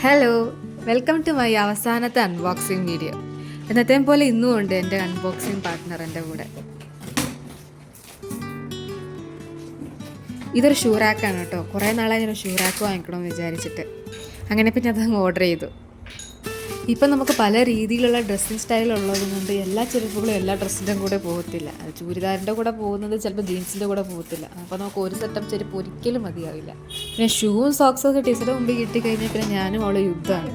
Hello, welcome to my അവസാനത്തെ unboxing video. എന്നത്തെയും പോലെ ഇന്നും ഉണ്ട് എൻ്റെ അൺബോക്സിങ് പാർട്ട്ണർ എൻ്റെ കൂടെ. ഇതൊരു ഷൂ റാക്കാണ് കേട്ടോ. കുറേ നാളായി ഞാൻ ഷൂ റാക്ക് വാങ്ങിക്കണമെന്ന് വിചാരിച്ചിട്ട്. അങ്ങനെ പിന്നെ അതങ്ങ് ഓർഡർ ചെയ്തു. ഇപ്പം നമുക്ക് പല രീതിയിലുള്ള ഡ്രസ്സിങ് സ്റ്റൈൽ ഉള്ളതുകൊണ്ട് എല്ലാ ചെരുപ്പുകളും എല്ലാ ഡ്രസ്സിൻ്റെ കൂടെ പോകത്തില്ല. അത് ചൂരിദാറിൻ്റെ കൂടെ പോകുന്നത് ചിലപ്പോൾ ജീൻസിൻ്റെ കൂടെ പോകത്തില്ല. അപ്പോൾ നമുക്ക് ഒരു സെറ്റപ്പ് ചെരുപ്പ് ഒരിക്കലും മതിയാവില്ല. പിന്നെ ഷൂവും സോക്സും ഒക്കെ ടീച്ചറുടെ മുമ്പിൽ കിട്ടിക്കഴിഞ്ഞാൽ പിന്നെ ഞാനും അവളെ യുദ്ധമാണ്.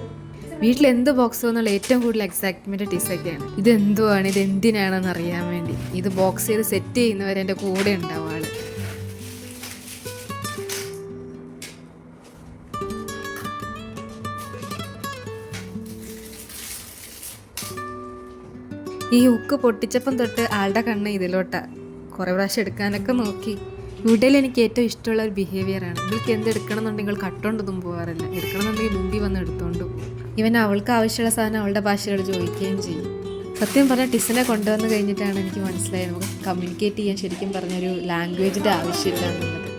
വീട്ടിൽ എന്ത് ബോക്സ് എന്നുള്ള ഏറ്റവും കൂടുതൽ എക്സൈറ്റ്മെൻറ്റ് ടീച്ചറൊക്കെയാണ്. ഇതെന്തുവാണ്, ഇത് എന്തിനാണെന്ന് അറിയാൻ വേണ്ടി. ഇത് ബോക്സ് ചെയ്ത് സെറ്റ് ചെയ്യുന്നവരെ എൻ്റെ കൂടെ ഉണ്ടാവും ആൾ. ഈ ഹുക്ക് പൊട്ടിച്ചപ്പം തൊട്ട് ആളുടെ കണ്ണ് ഇതിലോട്ടാണ്. കുറേ പ്രാവശ്യം എടുക്കാനൊക്കെ നോക്കി. ഇവിടെയിൽ എനിക്ക് ഏറ്റവും ഇഷ്ടമുള്ള ഒരു ബിഹേവിയറാണ്. ഇവൾക്ക് എന്തെടുക്കണം എന്നുണ്ടെങ്കിൽ കട്ടോണ്ടൊന്നും പോകാറില്ല. എടുക്കണമെന്നുണ്ടെങ്കിൽ മുമ്പിൽ വന്ന് എടുത്തോണ്ട് പോകും. ഇവൻ അവൾക്ക് ആവശ്യമുള്ള സാധനം അവളുടെ ഭാഷയോട് ചോദിക്കുകയും ചെയ്യും. സത്യം പറഞ്ഞാൽ ടിസിനെ കൊണ്ടുവന്ന് കഴിഞ്ഞിട്ടാണ് എനിക്ക് മനസ്സിലായത് നമുക്ക് കമ്മ്യൂണിക്കേറ്റ് ചെയ്യാൻ ശരിക്കും പറഞ്ഞൊരു ലാംഗ്വേജിൻ്റെ ആവശ്യമില്ല എന്നുള്ളത്.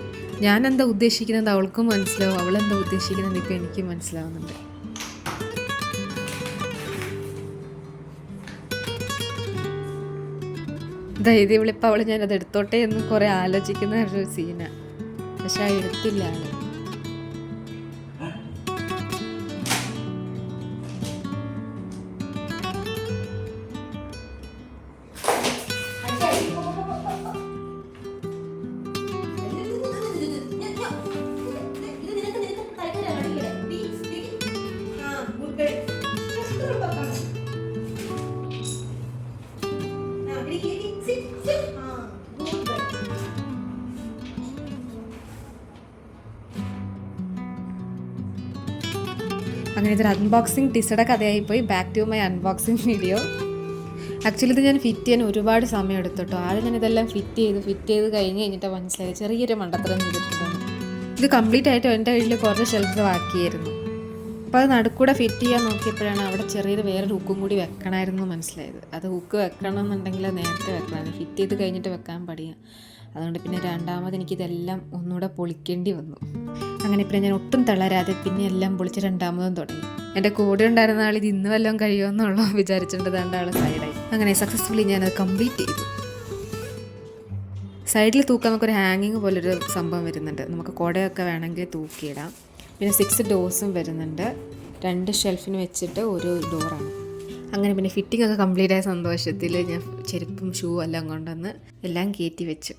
ഞാൻ എന്താ ഉദ്ദേശിക്കുന്നത് അവൾക്കും മനസ്സിലാവും, അവളെന്താ ഉദ്ദേശിക്കുന്നത് ഇപ്പോൾ എനിക്കും മനസ്സിലാവുന്നുണ്ട്. ധൈര്യം വിളിപ്പോൾ അവൾ ഞാനത് എടുത്തോട്ടെ എന്ന് കുറേ ആലോചിക്കുന്ന ഒരു സീനാണ്. പക്ഷെ എടുത്തില്ല ആൾ. അങ്ങനെ ഇതൊരു അൺബോക്സിങ് ടിസയുടെ കഥയായിപ്പോയി. Back to my unboxing video. Actually ഇത് ഞാൻ ഫിറ്റ് ചെയ്യാൻ ഒരുപാട് സമയം എടുത്തിട്ടോ. ആദ്യം ഞാൻ ഇതെല്ലാം ഫിറ്റ് ചെയ്ത് കഴിഞ്ഞ് കഴിഞ്ഞിട്ട് മനസ്സിലായി ചെറിയൊരു മണ്ടത്തരം ചെയ്തിട്ടുണ്ടെന്ന്. ഇത് കംപ്ലീറ്റ് ആയിട്ട് എൻ്റെ കയ്യിൽ കുറച്ച് ഷെൽഫ് ബാക്കിയായിരുന്നു. അപ്പോൾ അത് നടുക്കൂടെ ഫിറ്റ് ചെയ്യാൻ നോക്കിയപ്പോഴാണ് അവിടെ ചെറിയൊരു വേറൊരു ഹുക്കും കൂടി വെക്കണമായിരുന്നു മനസ്സിലായത്. അത് ഹുക്ക് വെക്കണം എന്നുണ്ടെങ്കിൽ നേരത്തെ വെക്കണം, ഫിറ്റ് ചെയ്ത് കഴിഞ്ഞിട്ട് വെക്കാൻ പഠിയാം. അതുകൊണ്ട് പിന്നെ രണ്ടാമത് എനിക്കിതെല്ലാം ഒന്നുകൂടെ പൊളിക്കേണ്ടി വന്നു. അങ്ങനെ പിന്നെ ഞാൻ ഒട്ടും തളരാതെ പിന്നെ എല്ലാം പൊളിച്ച് രണ്ടാമതും തുടങ്ങി. എൻ്റെ കൂടെ ഉണ്ടായിരുന്ന ആൾ ഇത് ഇന്ന് വല്ലതും കഴിയുമെന്നുള്ളൂ വിചാരിച്ചിട്ടുണ്ട്. രണ്ടാൾ സൈഡായി. അങ്ങനെ സക്സസ്ഫുള്ളി ഞാനത് കംപ്ലീറ്റ് ചെയ്തു. സൈഡിൽ തൂക്കാൻ നമുക്കൊരു ഹാങ്ങിങ് പോലൊരു സംഭവം വരുന്നുണ്ട്. നമുക്ക് കുടയൊക്കെ വേണമെങ്കിൽ തൂക്കിയിടാം. പിന്നെ 6 ഡോർസും വരുന്നുണ്ട്. 2 ഷെൽഫിന് വെച്ചിട്ട് ഒരു ഡോറാണ്. അങ്ങനെ പിന്നെ ഫിറ്റിംഗ് ഒക്കെ കംപ്ലീറ്റ് ആയ സന്തോഷത്തിൽ ഞാൻ ചെരുപ്പും ഷൂ എല്ലാം കൊണ്ടുവന്ന് എല്ലാം കയറ്റി വെച്ചു.